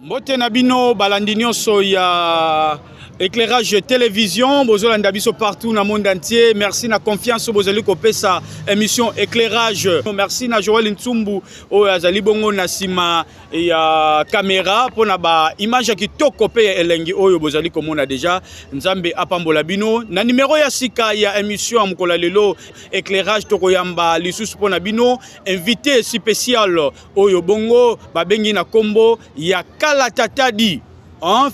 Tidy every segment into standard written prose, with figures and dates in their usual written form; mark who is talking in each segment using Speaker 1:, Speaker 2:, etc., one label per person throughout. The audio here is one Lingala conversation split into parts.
Speaker 1: Mbote Nabino, Balandinio Soya, éclairage télévision, Bozolanda Biso partout dans le monde entier. Merci na confiance au Bozali Kopesa, émission éclairage. Merci na Joël Ntsumbu, au Azali Bongo Nasima et caméra pour na ba image qui tokopé elengi oyo Bozali komona déjà. Nzambe apambola bino. Na numéro ya sika ya émission amukola lelo éclairage tokoyamba lisusu pona bino invité spécial oyo bongo babengi na kombo ya Kala Tatadi.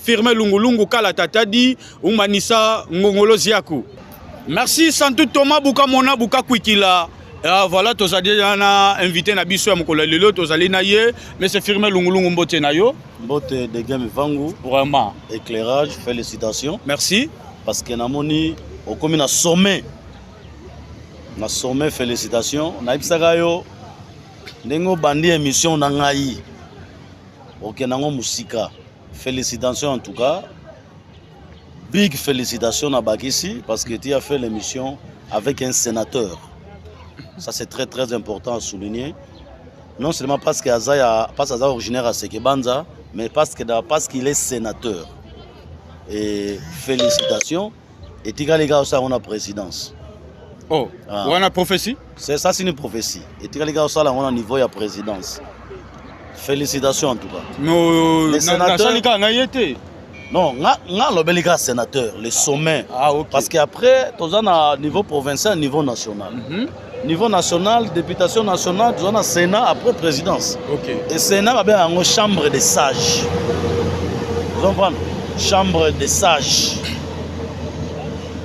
Speaker 1: Firme Lungulungu Kala Tatadi Umanisa Ngongolo Ziaku. Merci Santu Thomas Buka Mona Buka Kwikila. Voilà, tous allez invité na biso ya mokolo lelo tous allez na ye mais c'est Firme Lungulungu mbote na yo.
Speaker 2: Mbote de game vangu.
Speaker 1: Vraiment.
Speaker 2: Éclairage, félicitations.
Speaker 1: Merci.
Speaker 2: Parce que namoni au comme na sommet. Na sommet félicitations. Na ibisaka yo ndengo bandi émission na ngai. OK nango musika. Félicitations en tout cas. Big félicitations à Bakissi parce que tu as fait l'émission avec un sénateur. Ça c'est très très important à souligner. Non seulement parce que Aza est originaire à Sekebanza, mais parce qu'il est sénateur. Et félicitations. Et tu as les gars on a présidence.
Speaker 1: Oh, on a prophétie?
Speaker 2: C'est ça, c'est une prophétie. Et tu as les gars on a niveau de présidence. Félicitations en tout cas.
Speaker 1: Les sénateurs.
Speaker 2: Non, le sénateur, le sommet.
Speaker 1: Ah, okay.
Speaker 2: Parce qu'après, tu as niveau provincial, niveau national. Niveau national, députation nationale, tu as Sénat, après présidence.
Speaker 1: Okay.
Speaker 2: Et Sénat, il y a une chambre des sages. Vous comprenez? Chambre des sages.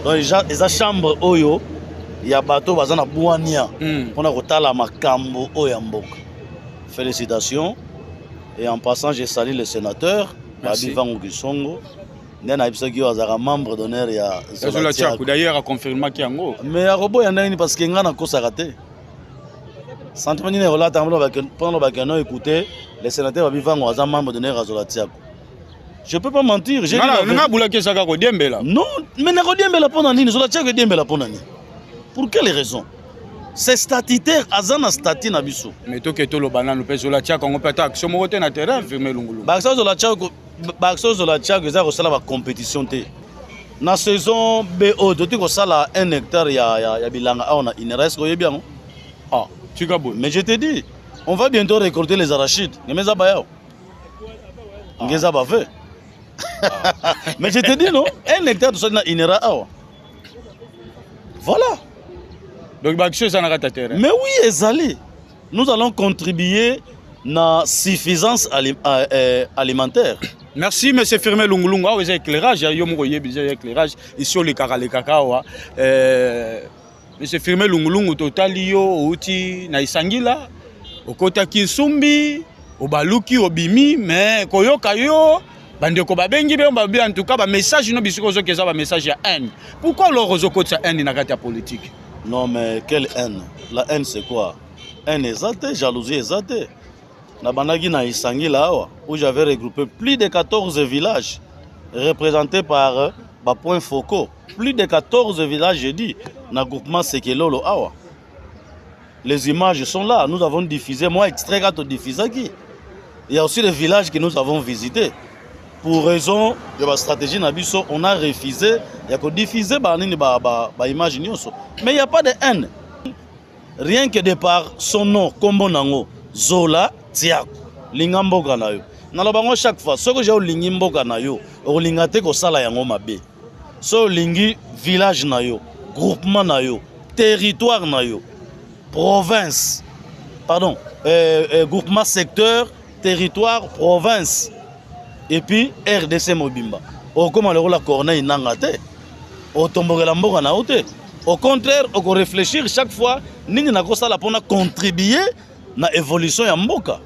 Speaker 2: Donc, il y a une chambre oyo, il y a un bateau, il y a un bouania. On a la makambo oyamboka. Félicitations. Et en passant, je salue le sénateur, Babi Vangu Gisongo. Membre d'honneur ya
Speaker 1: Zolatiak. D'ailleurs, a confirmé qu'il y a un mot.
Speaker 2: Mais à Robo, il y en a parce qu'il y a un cause à rater. Sans tenir les relations, pendant que écouté, le sénateur Babi Vangu est membre d'honneur à Zolatiak. Je ne peux pas mentir. Non, mais pour quelle raison? C'est statutaire, azana stati na biso.
Speaker 1: Mais to ke to lo banana pe Zolatiak on peut action mo na terrain Firme Lungulungu.
Speaker 2: Bakso Zolatiak za ko sala ba compétition te. Na saison BO to ko sala 1 hectare ya bilanga on a une reste ko yebiango.
Speaker 1: Ah, tu gabo.
Speaker 2: Mais je te dis, on va bientôt récolter les arachides. Ngemeza ba yao. Ngeza ba fait. Mais je te dis non, 1 hectare to sala une ra awa. Voilà.
Speaker 1: Donc,
Speaker 2: mais oui, Ezali, nous allons contribuer à la suffisance alimentaire.
Speaker 1: Merci, M. Firme Lungulungu. Vous avez éclairage, il y a éclairage ici au Cacao. M. Firme Lungulungu, Totalio, Outi, Naisangila, au Kota Kinsumbi, au Baluki, au Bimi, mais Koyokayo. Bandeko babengi be on en tout cas ba message no bisiko zo keza ba message ya haine. Pourquoi le rozo kota haine na kati ya politique?
Speaker 2: Non mais quelle haine? La haine c'est quoi? Haine exaltée, jalousie exaltée. Na bandagi na Isangila où j'avais regroupé plus de 14 villages représentés par Point Foko. Plus de 14 villages, j'ai dit, na groupement Sekelolo awa. Les images sont là, nous avons diffusé, moi extrait quand on diffusé qui. Il y a aussi les villages que nous avons visités. Pour raison de la stratégie Nabiso, on a refusé. Il y a que diffuser image. Mais il n'y a pas de haine. Rien que de par son nom, Kombo Nango, Zola, Tiak, Lingambo Ganayo. Nalobango chaque fois, ce que j'ai au Lingimbo Ganayo, au Lingate ko sala yango mabe. So Lingi village nayo, groupement nayo, territoire nayo, province, pardon, groupement secteur, territoire, province. Et puis RDC Mobimba. Au comment le rôle Corneille Nangate. Au tombola mboka na ote. Au contraire, on réfléchir chaque fois nini na ko sala pona contribuer na évolution ya mboka.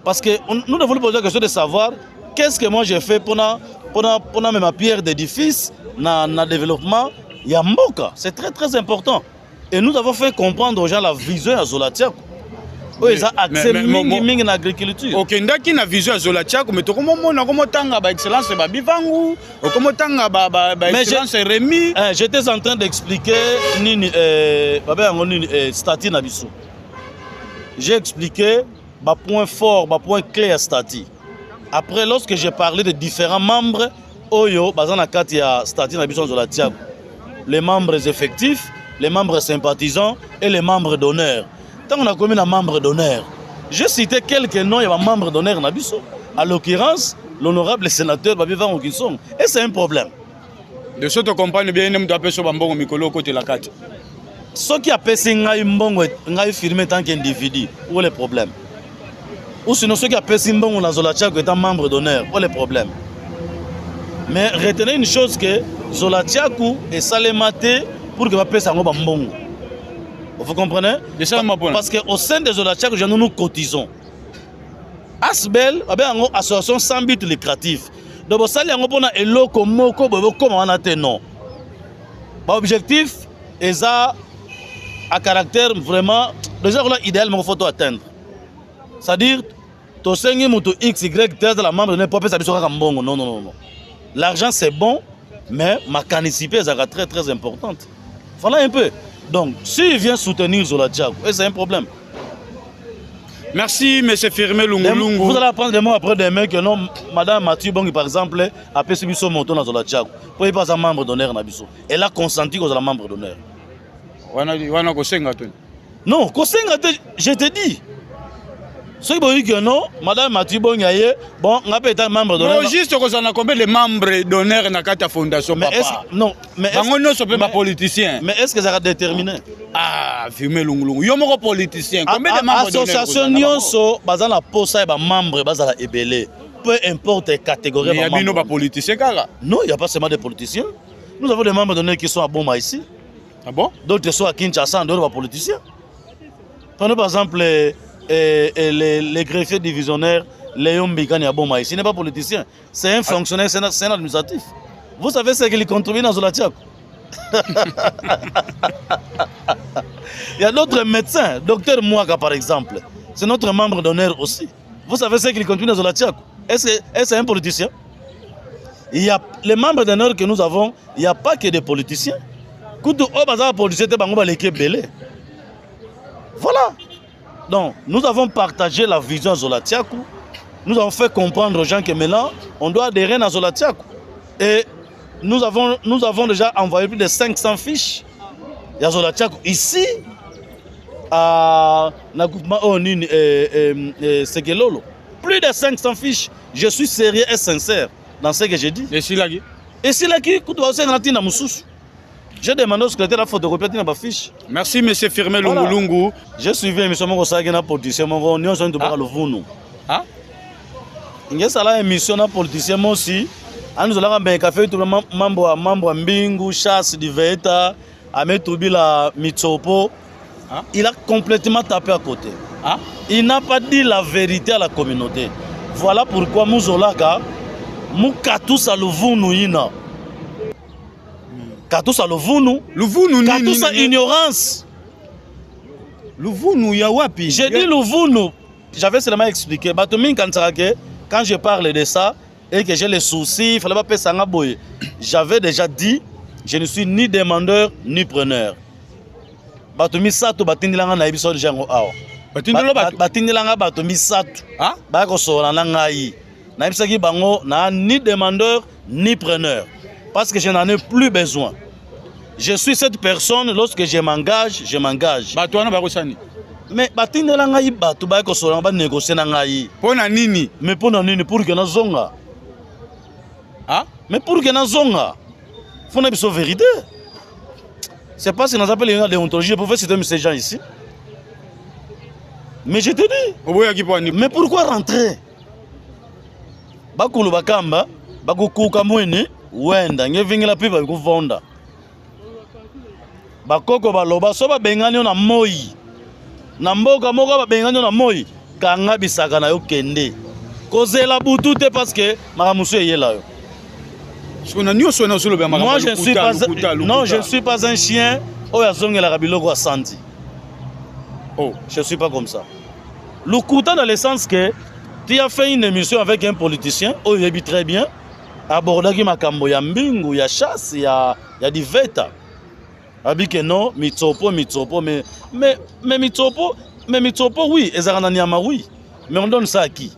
Speaker 2: Parce que nous devons poser la question de savoir qu'est-ce que moi j'ai fait pour ma pierre d'édifice na développement ya mboka. C'est très très important. Et nous avons fait comprendre aux gens la vision à Zolatiak. Oui, ça accès mingi na agriculture.
Speaker 1: OK, ndaki na vision à Zolatiak mais to komo tanga ba excellence ba bivangu, komo tanga ba excellence Rémi.
Speaker 2: J'étais en train d'expliquer nini baba ngoni stati na biso. J'ai expliqué ba point fort, ba point clé à stati. Après, lorsque j'ai parlé de différents membres, Oyo, Bazana Katia, Statina Bisson Zolatiago, les membres effectifs, les membres sympathisants et les membres d'honneur. Tant qu'on a commis un membre d'honneur, j'ai cité quelques noms, il y a un membre d'honneur Nabiso. À l'occurrence, l'honorable sénateur Babivan Okisson. Et c'est un problème.
Speaker 1: De ce que tu comprends bien, nous avons fait un Mikolo côté la carte.
Speaker 2: Ce qui a passé ngai firmé tant qu'individu, où est le problème? Ou sinon ceux qui a passé Mbongo dans Zolatiago étant membre d'honneur, où est le problème? Mais retenez une chose que Zolatiago est salématé pour que va passer en Mbongo. Vous comprenez? Parce qu'au sein de Zolatiago, nous cotisons. Asbel, une association sans but lucratif. Donc, ça, il y a un eloko moko comme on a non. L'objectif est à caractère vraiment déjà idéal, mais il faut atteindre. C'est-à-dire, tu as X, Y, T, la membre ne peut pas faire non, non, non, non. L'argent c'est bon, mais ma canicipée est très très importante. Voilà un peu. Donc, s'il vient soutenir Zolatiago, c'est un problème.
Speaker 1: Merci, M. Firmé Lungulungu.
Speaker 2: Vous allez apprendre des mots après demain que non, Mme Mathieu Bongi, par exemple, a pu subir son montant dans Zolatiago. Pour ne pas être membre d'honneur. Elle a consenti qu'on soit membre d'honneur. Non, je te dis. Ceux qui disent que non, Mme Mathieu Bongi, bon, on a peut être membre d'honneur.
Speaker 1: Non, juste qu'on a combien de membres d'honneur dans la fondation.
Speaker 2: Mais est-ce non, mais
Speaker 1: est-ce politicien?
Speaker 2: Mais est-ce que ça va déterminer?
Speaker 1: Ah, Firmé Lungulungu. Il y a un politicien. Combien de membres d'honneur?
Speaker 2: Association Nyonso, bazan la posa et ba membre, bazan la ebele. Peu importe la catégorie.
Speaker 1: Mais il y a pas politicien, cara.
Speaker 2: Non, il n'y a pas seulement des politiciens. Nous avons des membres d'honneur qui sont à Boma ici.
Speaker 1: Ah bon?
Speaker 2: D'autres sont à Kinshasa, d'autres sont politiciens. Prenez par exemple les greffiers divisionnaires, Léon Bigani à Boma ici. Il n'est pas politicien. C'est un fonctionnaire, c'est un administratif. Vous savez ce qu'il contribue dans Zolatiago? Il y a d'autres médecins, docteur Mouaka par exemple, c'est notre membre d'honneur aussi. Vous savez ce qu'il contribue dans Zolatiago? Est-ce que c'est un politicien? Il y a les membres d'honneur que nous avons, il n'y a pas que des politiciens. Voilà. Donc, nous avons partagé la vision à Zolatiago. Nous avons fait comprendre aux gens que maintenant, on doit adhérer à Zolatiago. Et nous avons déjà envoyé plus de 500 fiches. Il y a Zolatiago ici, à Sekelolo. Plus de 500 fiches. Je suis sérieux et sincère dans ce que j'ai dit.
Speaker 1: Et si là,
Speaker 2: j'ai demandé au secrétaire de la photocopier ma fiche.
Speaker 1: Merci, M. Firmé Lungulungu.
Speaker 2: J'ai suivi l'émission de politicien. Nous sommes tous les deux.
Speaker 1: Ah?
Speaker 2: Il y a une émission de politicien aussi. Nous avons un café, tout le membre Mbingu, Chasse, Diveta, Ahmed Toubila, Mitsopo. Il a complètement tapé à côté. Il n'a pas dit la vérité à la communauté. Voilà pourquoi Mouzolaka, Moukatous à l'Ouvounou. Katousa Louvounou. Katousa ignorance.
Speaker 1: Louvounou yawapi.
Speaker 2: J'ai dit Louvounou. J'avais seulement expliqué. Quand je parle de ça et que j'ai les soucis, il fallait pas payer ça. J'avais déjà dit, je ne suis ni demandeur ni preneur. Batomi sato batindilanga na ebiso de jango awa. Batindilanga batomi sato. Bako sola na ngai. Na ebisaki bango na ni demandeur ni preneur. Parce que je n'en ai plus besoin. Je suis cette personne, lorsque je m'engage, je m'engage. Mais négocier mais pour que na zonga. Mais pour que na zonga. Faut na biso vérité. C'est pas ce qu'on appelle la déontologie. Je pouvais citer ces gens ici. Mais je te dis. Mais pourquoi rentrer? Bakulu bakamba, bakukuka mwene. Wenda ngevingila pipa kuvonda bakoko baloba so babengani na moi na mboka moko babengani na moi kanga bisaka na yo kende kozela butu te parce que makamusu eyela yo. Moi je suis pas non, je ne suis pas un chien oya zongela kabiloko asandi. Oh, je suis pas comme ça. Lukuta dans le sens que tu as fait une émission avec un politicien, oh il est très bien. Abordaki makambo ya mbingu ya chasse ya diveta abike non mitsopo mais mitsopo oui ezaka na nyama oui mais on donne ça à qui?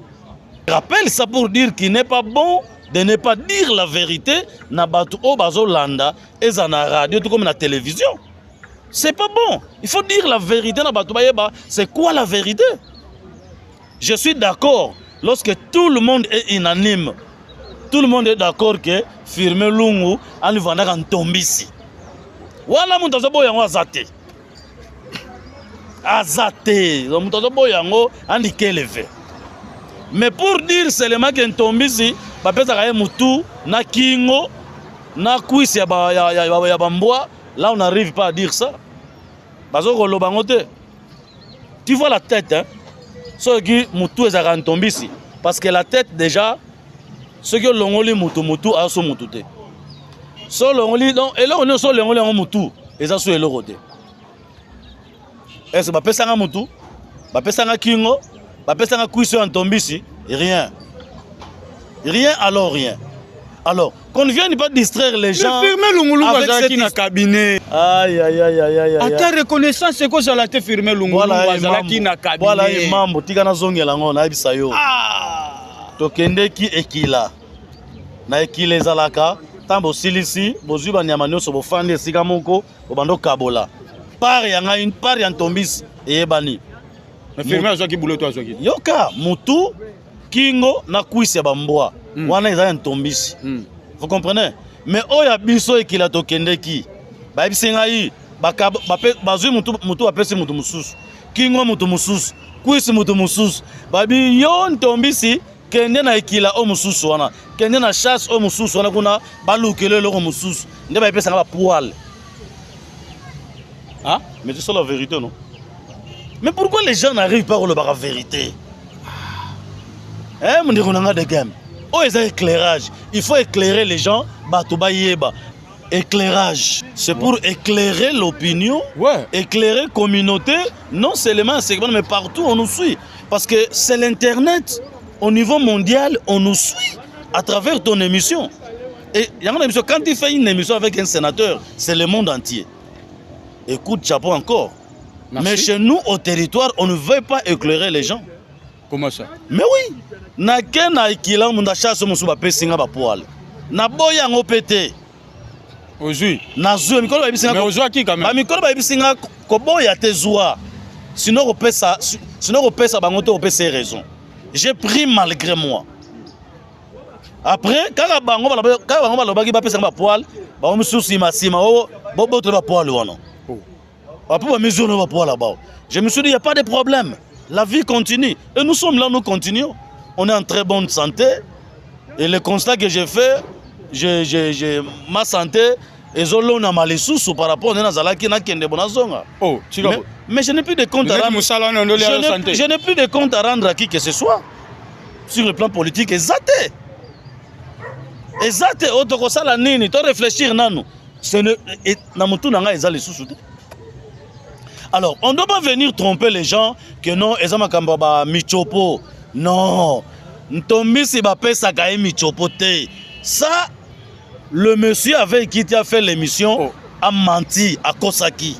Speaker 2: rappelle ça pour dire qu'il n'est pas bon de ne pas dire la vérité na batu o bazolanda eza na radio tout comme na télévision. C'est pas bon. Il faut dire la vérité na batu bayeba. C'est quoi la vérité? Je suis d'accord lorsque tout le monde est unanime. Tout le monde est d'accord que Firmin Lungu en vendant en tombisi. Wala mutazo boyango azate. Azate. Mutazo boyango andi keleve. Mais pour dire seulement que Ntombisi, bapesa mutu na kingo na kuisi ya bamboa, là on n'arrive pas à dire ça. Bazo kolobangote. Tu vois la tête, hein? Ce qui mutu ezaka Ntombisi parce que la tête déjà ce que longoli mutu a so mutute. So longoli donc et là on est so longoli en mutu, eza so elorote. Est-ce bapesa nga mutu? Bapesa nga kingo? Bapesa nga kuisi en Ntombisi? Rien. Rien alors rien. Alors, qu'on ne vienne pas distraire les gens.
Speaker 1: Firmin Lungu avec cette cabinet.
Speaker 2: Aïe aïe aïe aïe aïe.
Speaker 1: À ta reconnaissance, c'est quoi ça la te Firmin Lungu avec na cabinet.
Speaker 2: Voilà les membres. Tika zongi lango na ibisa yo.
Speaker 1: Ah.
Speaker 2: Tokende ki ekila. Na ekile zalaka. Tambo silisi. Bozu ba nyama nyoso bofande sika moko. Obando kabola. Par yanga une part ya Ntombisi eyebani.
Speaker 1: Mais Firmin azaki boulot toi azaki.
Speaker 2: Yoka mutu kingo na kuisi ya bamboa. Wana eza Ntombisi. Vous comprenez? Mais oya biso ekila tokendeki. Ba bisenga yi bazui mutu apesi mutu mususu. Kingo mutu mususu. Kuisi mutu mususu. Babi yo Ntombisi kende na ekila o mususu wana. Kende na chasse o mususu wana kuna balukele loko mususu. Nde ba pesa ba poil. Hein? Mais c'est ça la vérité non? Mais pourquoi les gens n'arrivent pas à le la vérité? Hein, mon dironanga de gamme. Oh, ils ont éclairage. Il faut éclairer les gens. Batouba yeba. Éclairage. C'est pour éclairer l'opinion, éclairer la communauté, non seulement à segment, mais partout on nous suit. Parce que c'est l'Internet. Au niveau mondial, on nous suit à travers ton émission. Et quand tu fais une émission avec un sénateur, c'est le monde entier. Écoute, chapeau encore. Merci. Mais chez nous, au territoire, on ne veut pas éclairer les gens.
Speaker 1: Comment ça?
Speaker 2: Mais oui. Na kena ikila munda chasse musuba pesinga ba poil. Na boya ngopete.
Speaker 1: Ozui.
Speaker 2: Na zui mikolo ba bisinga.
Speaker 1: Mais ozua ki quand même.
Speaker 2: Ba mikolo ba bisinga ko boya te zua. Sinon on pesa bango te opesa raison. J'ai pris malgré moi. Après quand bango ba baki ba pesa ba poil, ba mususi masima o bobo to ba poil wana. Je me suis dit, il n'y a pas de problème. La vie continue. Et nous sommes là, nous continuons. On est en très bonne santé. Et le constat que j'ai fait, ma santé, et zolo na malisousu par rapport à Nazalaki na kende bonazonga.
Speaker 1: Oh,
Speaker 2: mais je n'ai plus de compte à rendre. Je n'ai plus de compte à rendre à qui que ce soit. Sur le plan politique, exacté. Exacté. Otokosala nini, to réfléchir nanu. Alors, on ne doit pas venir tromper les gens que non, Ezama Kambaba, Michopo. Non. Ntombisi Bapesa Kaye Michopo te. Ça, le monsieur avec qui tu as fait l'émission a menti à Kosaki.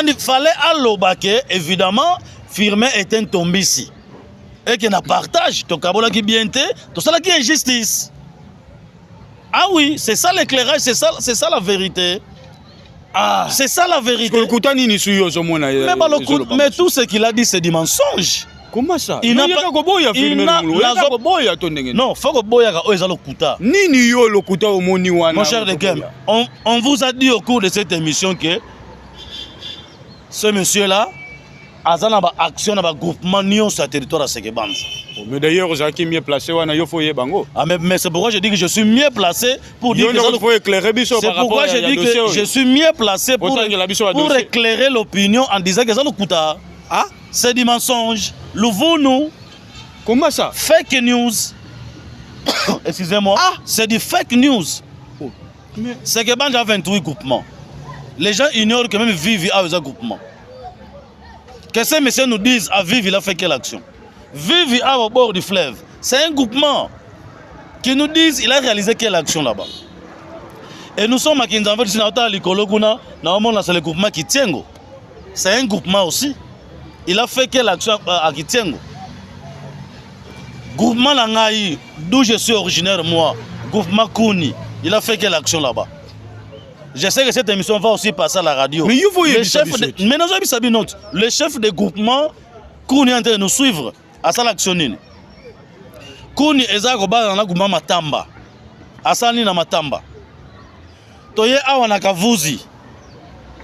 Speaker 2: Il fallait à l'Obake, évidemment, Firmin est un Ntombisi. Et qu'il a partage, ton kabola qui bien te, tout ça qui est injustice. Ah oui, c'est ça l'éclairage, c'est ça la vérité. Ah, c'est ça la vérité. Mais tout ce qu'il a dit, c'est du mensonge.
Speaker 1: Comment ça?
Speaker 2: Il n'a pas. Non, faut que boya lokuta.
Speaker 1: Nini yo lokuta au moni wana.
Speaker 2: Mon cher de Game, on vous a dit au cours de cette émission que ce monsieur-là a une action dans le groupement Nyon sur le territoire à Sekebanza.
Speaker 1: Mais d'ailleurs, vous êtes mieux placé,
Speaker 2: mais c'est pourquoi je dis que je suis mieux placé pour dire que c'est pourquoi je dis que je suis mieux placé pour éclairer l'opinion en disant que ça le coûte. Ah, c'est du mensonge. Louvou-nous.
Speaker 1: Comment ça?
Speaker 2: Fake news. Excusez-moi. Ah, c'est du fake news. C'est que Banja a 28 groupements. Les gens ignorent que même Vivi a un groupement. Que ces messieurs nous disent à Vivi, il a fait quelle action? Vivi a au bord du fleuve. C'est un groupement qui nous disent il a réalisé quelle action là-bas. Et nous sommes à Kinzanve, c'est le groupement qui tient. C'est un groupement aussi. Il a fait quelle action à Kitiengo? Groupement Langaï, d'où je suis originaire moi, Groupement Kouni, il a fait quelle action là-bas? Je sais que cette émission va aussi passer à la radio.
Speaker 1: Mais vous voyez,
Speaker 2: le chef de groupement Kouni est en train de nous suivre à ça l'action. Kouni ezako ba na guma matamba. Asani na matamba. Toye awa na kavuzi.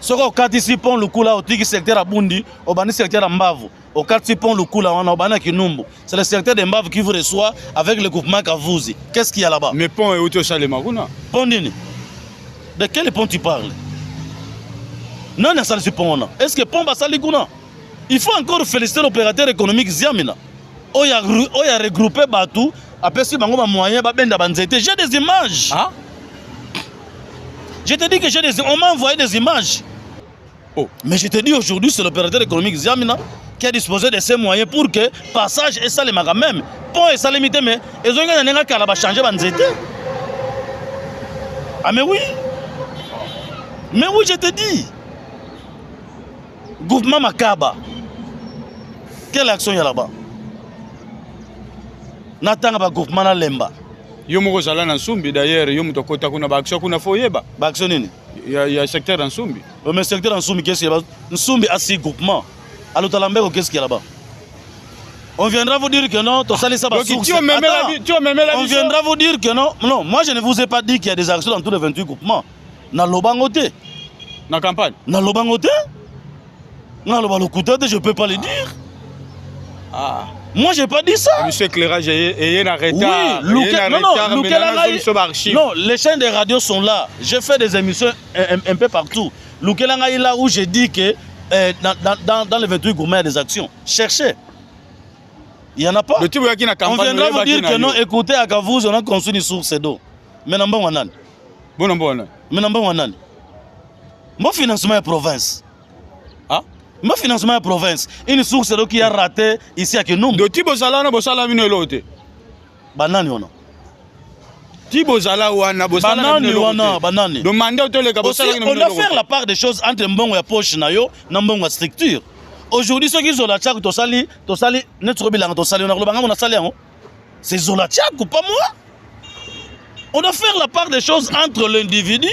Speaker 2: Soko kati sipon lukula otiki secteur abundi, obani secteur Mbavu. Au kati sipon lukula wana obani Kinumbu. C'est le secteur de Mbavu qui vous reçoit avec le groupement Kavuzi. Qu'est-ce qu'il y a là-bas?
Speaker 1: Mais pont est où tu salé Maguna?
Speaker 2: Pont dini. De quel pont tu parles? Non, il y a ça le pont. Est-ce que pont va salir kuna? Il faut encore féliciter l'opérateur économique Ziamina. Il a regroupé Batou. Après, si Bango moyen, j'ai des images.
Speaker 1: Ah?
Speaker 2: Je te dis que j'ai des images. On m'a envoyé des images.
Speaker 1: Oh.
Speaker 2: Mais je te dis aujourd'hui, c'est l'opérateur économique Ziamina qui a disposé de ces moyens pour que passage et ça les magas même. Pont et ça limité, mais ils ont changé Banzete. Ah, mais oui. Mais oui, je te dis. Groupement Makaba. Quelle action il y a là-bas? Natanga ba groupement na Lemba.
Speaker 1: Yo moko zala na Nsumbi d'ailleurs, yo muto kota kuna ba action kuna foyeba.
Speaker 2: Ba action nini?
Speaker 1: Il y a secteur en Nsumbi.
Speaker 2: Mais secteur en Nsumbi, qu'est-ce qu'il y a là-bas? Nsumbi a 6 groupements. À l'Otalambeko, qu'est-ce qu'il y a là-bas? On viendra vous dire que non, tu sali ça va source.
Speaker 1: On
Speaker 2: viendra vous dire que non. Non, moi je ne vous ai pas dit qu'il y a des actions dans tous les 28 groupements. Na Lobangote.
Speaker 1: Na campagne.
Speaker 2: Na Lobangote. Na Lobangote, je ne peux pas le dire.
Speaker 1: Ah.
Speaker 2: Moi, je n'ai pas dit ça.
Speaker 1: Monsieur éclairage, il y a un retard.
Speaker 2: Oui, non, les chaînes de radio sont là. Je fais des émissions un peu partout. Lukelanga est là où je dis que dans les 28 groupements, il y a des actions. Cherchez. Il n'y en a pas. On viendra vous dire que non, écoutez, à Kavuz, on a construit une source d'eau. Mais non, bon, mon financement est province. Mon financement est province. Une source d'eau qui a raté ici à Kinumbu.
Speaker 1: De Tibozala, on a bossala mine l'autre.
Speaker 2: Banani on a.
Speaker 1: Tibozala wana bossala
Speaker 2: banani wana banani.
Speaker 1: Demandez au télé
Speaker 2: on doit faire la part des choses entre mbongo ya poche na yo na mbongo ya structure. Aujourd'hui ceux qui sont là tchak tosali netro bilanga tosali on a lobanga on a sali. C'est Zola tchak ou pas moi? On doit faire la part des choses entre l'individu,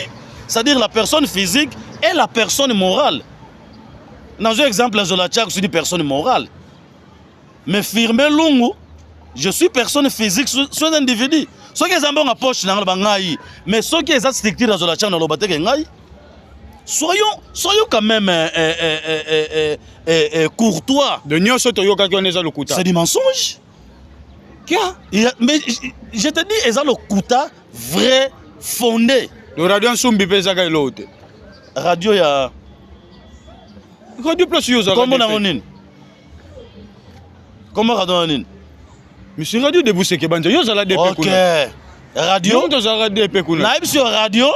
Speaker 2: c'est-à-dire la personne physique et la personne morale. Dans un exemple, Zola Tchak, je suis une personne morale. Mais Firme Lungu, je suis personne physique, je suis un individu. Ceux qui ont une poche, mais ceux qui ont structure dans Zola Tchak, soyons quand même courtois. C'est du mensonge. Mais je te dis, ils ont le kuta vrai, fondé.
Speaker 1: Le radio Nsumbi pesa ka l'autre.
Speaker 2: Radio ya
Speaker 1: Radio Plus Yosa.
Speaker 2: Comment on a une? Comment radio on a une?
Speaker 1: Monsieur Radio de Bousseke Banja, Yosa la DP.
Speaker 2: Ok. Radio?
Speaker 1: Yosa la DP kuna.
Speaker 2: Naïb sur radio?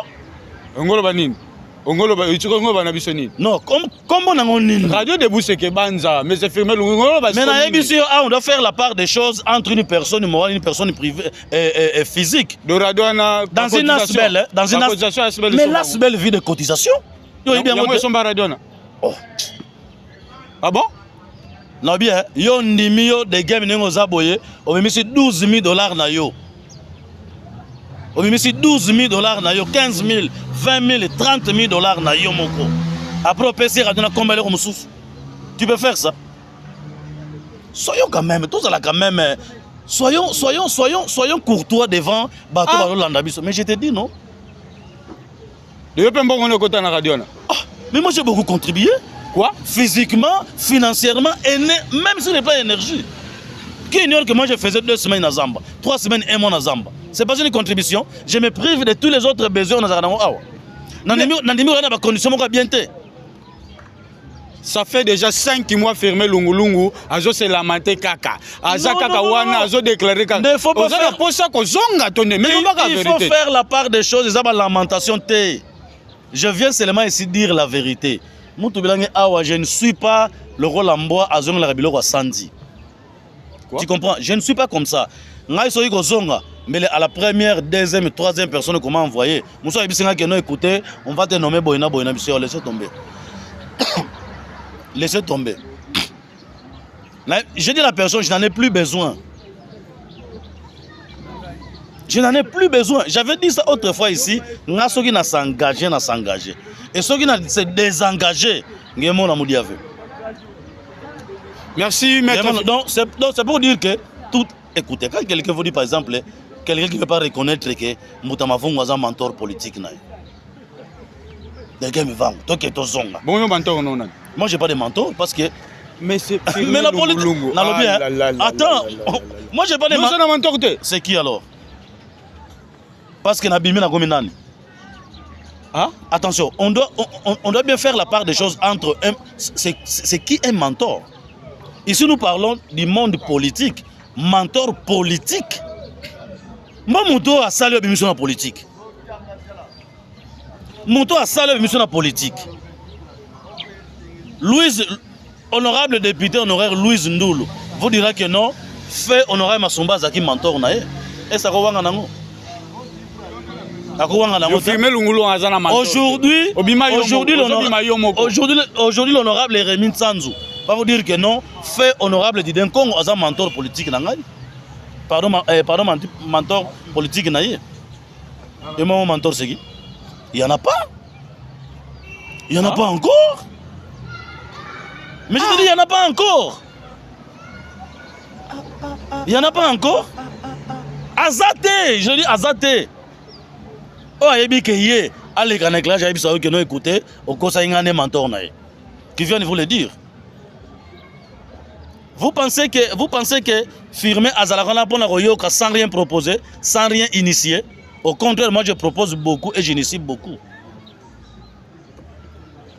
Speaker 1: Ongolo banini? Ongolo ba itiko ngolo bana bisoni.
Speaker 2: Non, comment on a une?
Speaker 1: Radio de Bousseke Banja, mais c'est firmé ngolo ba.
Speaker 2: Mais naïb sur on doit faire la part des choses entre une personne morale et une personne privée et physique.
Speaker 1: De radio na
Speaker 2: dans une asbel, dans une asbel. Mais l'asbel vit de cotisation.
Speaker 1: Yo bien moi son radio na.
Speaker 2: Oh.
Speaker 1: Ah bon?
Speaker 2: Non bien, yo ndimi yo de game nengo zaboye, o memisi $12,000 na yo. O memisi $12,000 na yo, 15,000, 20,000, $30,000 na yo moko. Après au PC radio na combien comme sous? Tu peux faire ça? Soyons quand même, tous là quand même soyons courtois devant bateau balo landabiso. Mais je te dis non.
Speaker 1: De peu mbongo na kota na radio na.
Speaker 2: Mais moi j'ai beaucoup contribué.
Speaker 1: Quoi?
Speaker 2: Physiquement, financièrement, et même sur le plan énergie. Qui ignore que moi je faisais 2 semaines à Zamba, 3 semaines et 1 mois à Zamba. C'est pas une contribution. Je me prive de tous les autres besoins dans la condition bien.
Speaker 1: Ça fait déjà 5 mois fermé Lungu, Azo se lamenté kaka. Aza kaka wana, Azo déclaré kaka.
Speaker 2: Il faut pas faire.
Speaker 1: Il
Speaker 2: faut faire la part des choses, ils ont la lamentation. Je viens seulement ici dire la vérité. Je ne suis pas le rôle en bois à Zonga la Sandi. Tu comprends? Je ne suis pas comme ça. Mais à la première, deuxième, troisième personne qu'on m'a envoyé, écoutez, on va te nommer Boina, laissez tomber. Laissez tomber. Je dis à la personne, je n'en ai plus besoin. Je n'en ai plus besoin. J'avais dit ça autrefois ici. Ceux qui s'engagé, s'engager. Et ceux qui se désengagé,
Speaker 1: merci, maître.
Speaker 2: Donc, c'est pour dire que tout. Écoutez, quand quelqu'un vous dit par exemple, quelqu'un qui ne veut pas reconnaître que Moutamavong est un mentor politique, quelqu'un me vend. Toi qui es ton zonga.
Speaker 1: Bon, mentor, non.
Speaker 2: Moi, je n'ai pas de mentor parce que.
Speaker 1: Mais c'est.
Speaker 2: Mais la politique. Attends, moi, je n'ai pas de
Speaker 1: mentor.
Speaker 2: C'est qui alors? Parce que Nabimi n'a pas de.
Speaker 1: Ah?
Speaker 2: Attention, on doit bien faire la part des choses entre. C'est qui un mentor? Ici, nous parlons du monde politique. Mentor politique. Moi, mon tour a salué l'émission en politique. Mon tour a salué l'émission en politique. Louise, honorable député honoraire Louise Ndoulou, vous direz que non, fait honorable Massomba Zaki mentor nae. Et ça va nango. Aujourd'hui, l'honorable Rémi Tsanzou va vous dire que non, fait honorable Diden Congo a un mentor politique. Pardon, mentor politique. Et mon mentor, c'est qui? Il n'y en a pas. Il n'y en a pas encore. Mais je te dis, il n'y en a pas encore. Il n'y en a pas encore. Azate, je dis Azate. Oh, il y a des allez, quand il y a des gens écouté, au cas où il y a un mentor qui vient de vous le dire. Vous pensez que firmer Azalakana pour la sans rien proposer, sans rien initier? Au contraire, moi je propose beaucoup et j'initie beaucoup.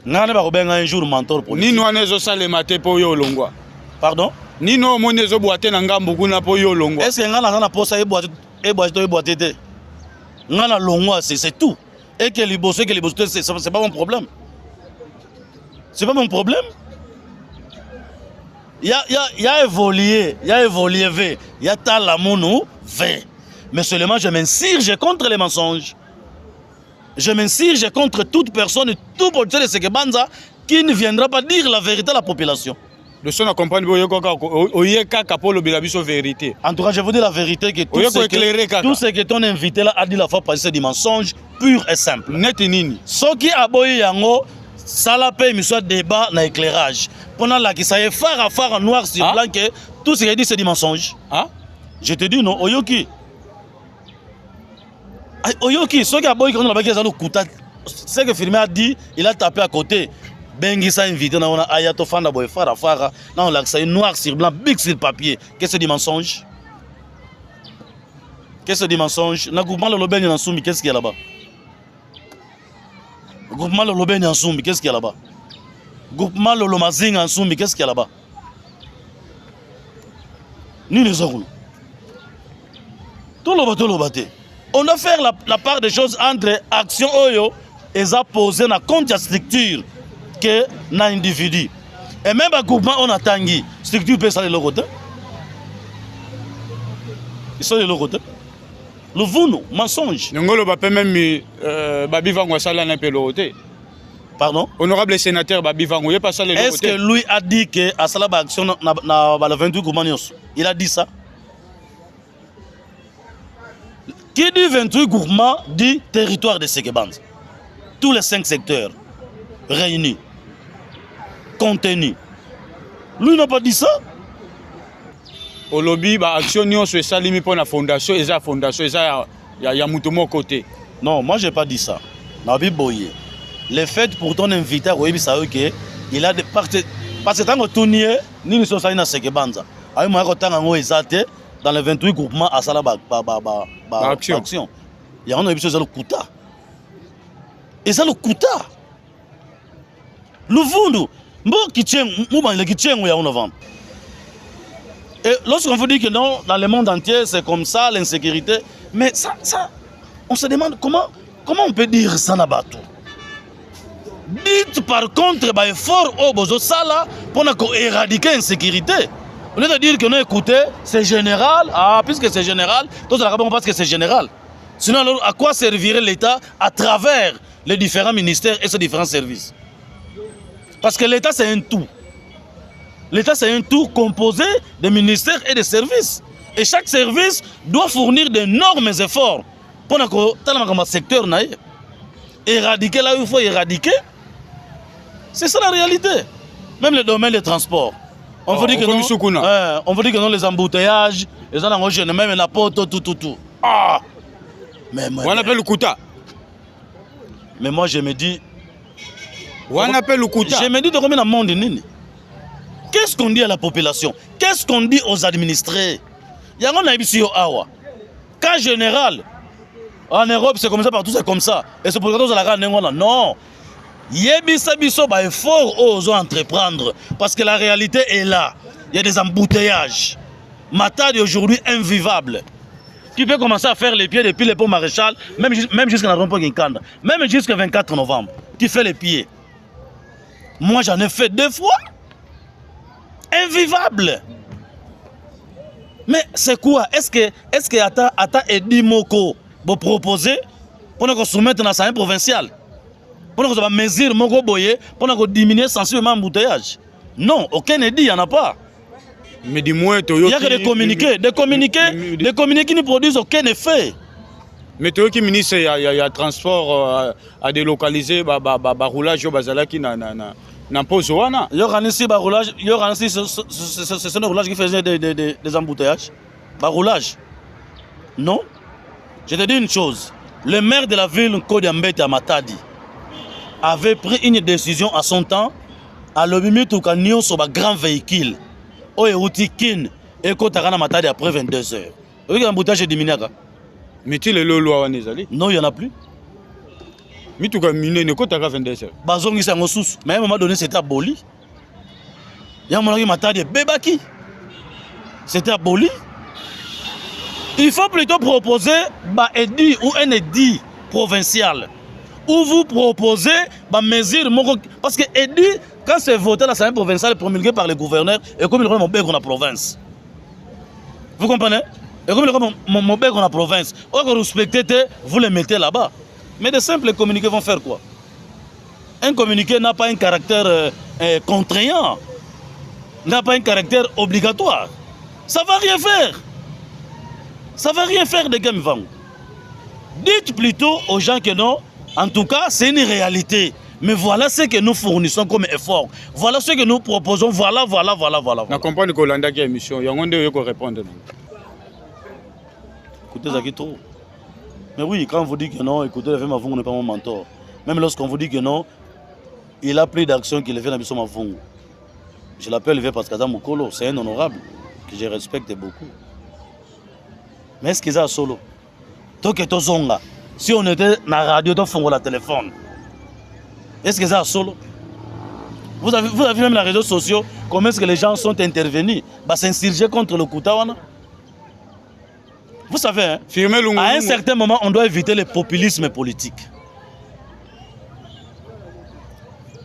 Speaker 2: Nane ba kobenga un jour mentor politique.
Speaker 1: Ni noane zo sale maté po yo longwa.
Speaker 2: Pardon?
Speaker 1: Ni no mone zo boate na ngambu kuna po yo longwa.
Speaker 2: Est-ce que ngana na posa e boate te? Ngana longwa c'est tout. Et que les bosses c'est pas mon problème. C'est pas mon problème. Il y a évolué, il y a talamono V. Mais seulement je m'insurge contre les mensonges. Je m'insurge contre toute personne, tout politicien de Sekebanza qui ne viendra pas dire la vérité à la population.
Speaker 1: Le son accompagne la vérité.
Speaker 2: En tout cas, je vous dis la vérité que tout ce que ton invité là a dit la fois passée, c'est du mensonge pur et simple.
Speaker 1: Net nini.
Speaker 2: Ce qui a boyé yango, ça l'a payé, mais soit débat dans l'éclairage. Pendant là, ça est phare à phare noir sur blanc que tout ce qu'il dit, c'est du mensonge. Ah? Je te dis non, Oyoki. Oyoki, ce qui a boyé, ce que Firmé a dit, il a tapé à côté. Bengi ça invité, on a Ayato Fanda Boy Fara Fara, on a ça noir sur blanc, big sur papier. Qu'est-ce que c'est du mensonge? Qu'est-ce que c'est du mensonge? Na groupement le Lobeni en Soumi, qu'est-ce qu'il y a là-bas? Groupement le Lobeni en Soumi, qu'est-ce qu'il y a là-bas? Groupement le Lomazing en Soumi, qu'est-ce qu'il y a là-bas? Ni les oraux. Tout le bateau. On doit faire la part des choses entre action Oyo et ça poser dans compte de structure que l'individu. Et même un groupement, on a tanguy. Structure peut salir le côté. Ils sont de l'autre côté. Le vounou, mensonge.
Speaker 1: Nous avons même Babi Vango Sala n'a pas le côté.
Speaker 2: Pardon?
Speaker 1: Honorable sénateur Babi Vango, il pas ça le côté.
Speaker 2: Est-ce que lui a dit que à Sala Action na le 28 Goumanios? Il a dit ça? Qui dit 28 groupements dit territoire de Sekebanza. Tous les 5 secteurs réunis, contenus. Lui n'a pas dit ça.
Speaker 1: Au lobby, action Nyon se salimi pour la fondation, et la fondation, il y a mon côté.
Speaker 2: Non, moi je n'ai pas dit ça. Nabi Boye. Le fait pour ton invité, il a des parties. Parce que tant que tu n'y es, ni nous sommes à Sekebanza. Aïe, moi, quand on est dans les 28 groupements à Sala Action. Il y a un épisode de Kouta. Et ça le Kouta. Le Vundu. Et lorsqu'on vous dit que non, dans le monde entier, c'est comme ça, l'insécurité. Mais ça, on se demande comment on peut dire ça là-bas tout. Dites par contre, effort au Bozo Sala pour éradiquer l'insécurité. Au lieu de dire que non, écoutez, c'est général, puisque c'est général, tous on pense que c'est général. Sinon, alors, à quoi servirait l'État à travers les différents ministères et ses différents services? Parce que l'État, c'est un tout. L'État, c'est un tout composé de ministères et de services. Et chaque service doit fournir d'énormes efforts pour le secteur. Éradiquer là où il faut éradiquer. C'est ça la réalité. Même le domaine des transports. On veut dire que non, on veut dire que non, les embouteillages, les gens même la porte, tout. Ah! Mais moi,
Speaker 1: on appelle le Kouta.
Speaker 2: Mais moi, je me dis.
Speaker 1: On appelle le Kouta.
Speaker 2: Je me dis de combien de monde nini. Qu'est-ce qu'on dit à la population? Qu'est-ce qu'on dit aux administrés? Il y a un avis awa. Cas général. En Europe, c'est comme ça, partout, c'est comme ça. Et c'est pour ça que la reine non. Yebisa biso ba effort aux entreprendre. Parce que la réalité est là. Il y a des embouteillages. Matadi aujourd'hui invivable. Tu peux commencer à faire les pieds depuis le pont Maréchal, même jusqu'à la rond-point Ginkanda. Même jusqu'à 24 novembre. Tu fais les pieds. Moi, j'en ai fait 2 fois. Invivable. Mais c'est quoi? Est-ce que Ata Edi Moko vous proposer pour nous soumettre dans la provinciale? Pour nous avoir mesure Moko Boye pour nous diminuer sensiblement l'embouteillage? Non, aucun Edi, il n'y en a pas.
Speaker 1: Mais dis-moi,
Speaker 2: il n'y a que des communiqués. Des communiqués qui ne produisent aucun effet.
Speaker 1: Mais tu qui ministre, il y a transport à délocaliser, roulage au bazala qui n'a pas zoana.
Speaker 2: Il y aura ici roulage, il y aura ici ce roulage qui faisait des embouteillages. Roulage. Non. Je te dis une chose. Le maire de la ville Kodiambete à Matadi avait pris une décision à son temps à l'obimit ou kanyo sur un grand véhicule. Oh, et Outikin et Kotarana Matadi après 22 h. Vous voyez que l'embouteillage est diminué.
Speaker 1: Mais tu es le loi
Speaker 2: non, il n'y en a plus.
Speaker 1: Mais tu as miné ne Kotara 22 h.
Speaker 2: Bazongi c'est un sous. Mais à un moment donné, c'était aboli. Il y a un moment qui Matadi Bebaki. C'était aboli. Il faut plutôt proposer un EDI ou un EDI provincial. Ou vous proposez une mesure. Parce que EDI, quand c'est voté à l'Assemblée provinciale promulgué par le gouverneur, et comme il remet mon bec dans la province. Vous comprenez? Et comme il remet mon bec dans la province, vous respectez, vous le mettez là-bas. Mais de simples communiqués vont faire quoi? Un communiqué n'a pas un caractère contraignant, n'a pas un caractère obligatoire. Ça ne va rien faire. Ça ne va rien faire de Gamivang. Dites plutôt aux gens que non, en tout cas, c'est une réalité. Mais voilà ce que nous fournissons comme effort. Voilà ce que nous proposons. Voilà.
Speaker 1: Je comprends que l'on a une émission. Il y a un qui répondre.
Speaker 2: Écoutez, ça qui trop. Mais oui, quand on vous dit que non, écoutez, le fait Mavungu n'est pas mon mentor. Même lorsqu'on vous dit que non, il a plus d'action qu'il fait dans Bisso Mavungu. Je l'appelle Levé Pascal Mokolo. C'est un honorable que je respecte beaucoup. Mais est-ce qu'ils ont solo? Si on était dans la radio, on la téléphone. Est-ce qu'ils ont solo? Vous avez même les réseaux sociaux, comment est-ce que les gens sont intervenus s'insurger contre le Koutawana? Vous savez, hein, à un certain moment, on doit éviter le populisme politique.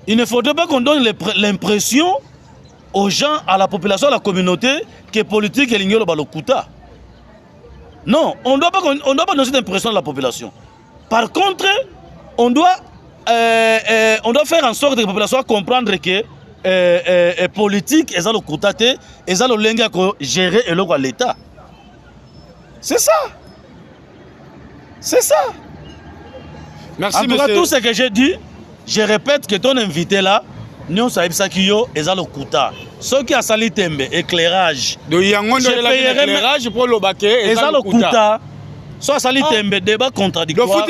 Speaker 2: Il ne faudrait pas qu'on donne l'impression aux gens, à la population, à la communauté, que politique est l'ignore le Kouta. Non, on ne doit pas donner cette impression à la population. Par contre, on doit faire en sorte que la population comprenne que politique est le Koutate, est le lenga gérer l'État. C'est ça. C'est ça.
Speaker 1: Merci,
Speaker 2: en tout cas, tout ce que j'ai dit, je répète que ton invité là, nous savons que c'est le Kouta. Ceux qui ont sali tembe, éclairage.
Speaker 1: Donc il y a un éclairage pour le baquet et
Speaker 2: le Kouta. Soit sali tembe, débat contradictoire.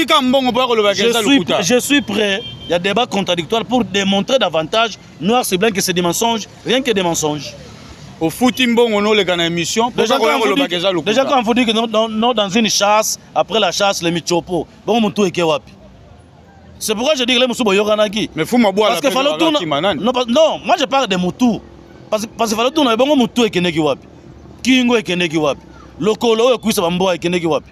Speaker 2: Je suis prêt. Il y a débat contradictoire pour démontrer davantage, noir c'est blanc que c'est des mensonges, rien que des mensonges.
Speaker 1: Au footimbo, on a les émissions.
Speaker 2: Déjà, quand on vous dit que non, dans une chasse, après la chasse, les michopo, bon, mon tout est kewapi. C'est pourquoi je dis que les moussou yoranaki.
Speaker 1: Mais faut m'aboire
Speaker 2: parce que fallait tourner. Non, moi je parle de moutou. Parce que fallait tourner, bon, moutou est keneki wapi. Kingo est keneki wapi. Lokolo est kuisa bamboa est keneki wapi.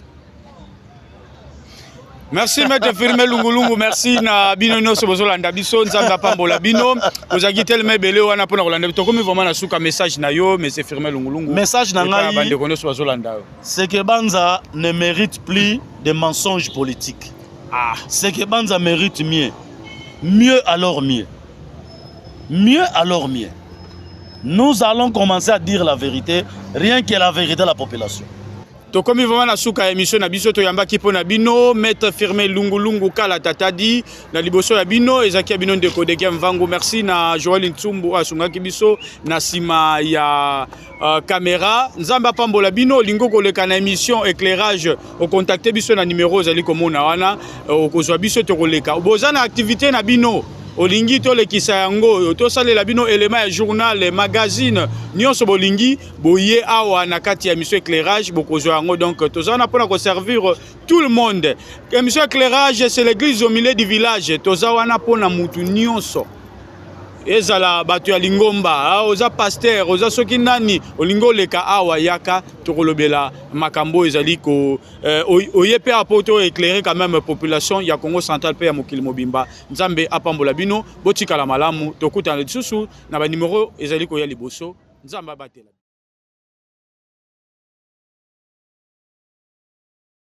Speaker 1: Merci Maître Firmin Lungulungu, merci na bino no sobozolanda biso nzanga pambola bino ozaki tellement belé wana pona kolanda to comme vraiment na suka message na yo mais c'est Firmin Lungulungu
Speaker 2: message na ngai
Speaker 1: bande kono sobozolanda
Speaker 2: c'est que Banza ne mérite plus de mensonges politiques. C'est que Banza mérite mieux alors mieux nous allons commencer à dire la vérité, rien que la vérité à la population.
Speaker 1: To komi vraiment na suka émission na biso to yamba kipo na bino maître firmé lungu kala tatadi na liboso ya bino ezaki ya bino ndeko de Mvangu. Merci na Joël Ntsumbu asungaki biso na sima ya caméra. Nzamba pambola bino lingo koleka na émission éclairage au contacter biso na numéro zali komona wana okozwa biso to koleka boza na activité na bino olingi to lekisa yango to salela bino élément ya journal magazine nyonso bolingi boye awa na kati ya émission éclairage bokozwa yango donc tozana pona ko servir tout le monde. Émission éclairage c'est l'église au milieu du village tozawana pona mutu nyonso ezala batu ya lingomba oza pasteur oza soki nani olingo leka awa yaka tokolobela makambo ezali ko oyepe apoto éclairer quand même population ya Congo central pe ya mokili mobimba. Nzambe apambola bino botika la malamu tokutana lisusu na ba numéro ezali ko ya liboso. Nzamba batela.